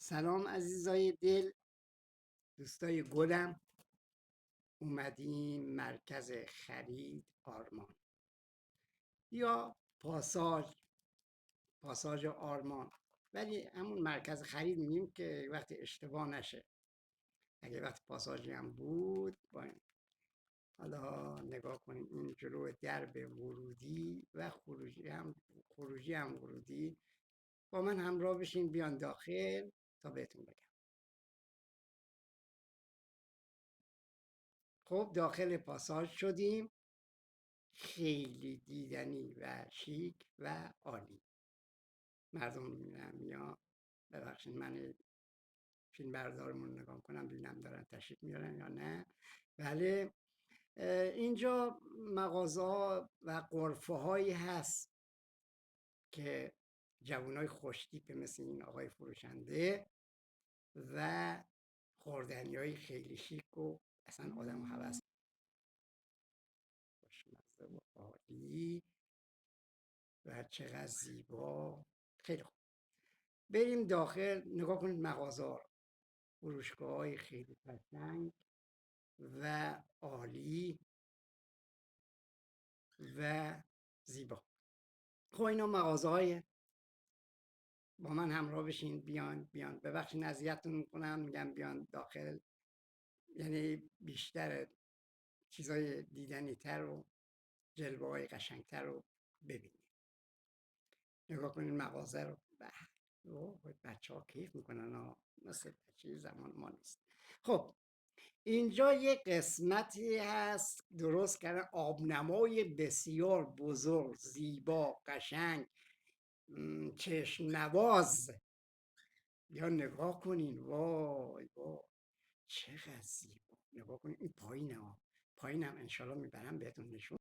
سلام عزیزای دل، دوستای گلم. اومدیم مرکز خرید آرمان یا پاساژ آرمان، ولی همون مرکز خرید میگیم که وقتی اشتباه نشه. اگه وقتی پاساژی هم بود باید. حالا نگاه کنیم این جلو درب ورودی و خروجی هم ورودی. با من همراه بشین بیان داخل تا بهتون بگم. خب داخل پاساژ شدیم. خیلی دیدنی و شیک و عالی. مردم میبینم یا ببخشید من فیلم بردارمون نگاه کنم ببینم دارن تشریف میارن یا نه. بله، اینجا مغازه ها و غرفه هایی هست که جوانای خوشتیپ مثل این آقای فروشنده و خوردنی های خیلی شیک و اصلا آدم هوس خوشمزه و عالی و چقدر زیبا. خیلی خوب، بریم داخل نگاه کنید مغازه ها، فروشگاه های خیلی قشنگ و عالی و زیبا. خب اینا مغازه های، با من همراه بشین بیان ببخشید اذیتتون میکنم، میگم بیان داخل، یعنی بیشتر چیزای دیدنی تر و جلوه های قشنگ تر رو ببینید. نگاه کنید مغازه رو. بچه ها کیف میکنن ها، مثل چیز زمان ما نیست. خب اینجا یک قسمتی هست درست کردن، آبنمای بسیار بزرگ، زیبا، قشنگ، چشم نواز. یا نگاه کنین، وای چقدر زیبا. نگاه کنین این پایین ها، پایین هم انشالله میبرم بهتون نشون.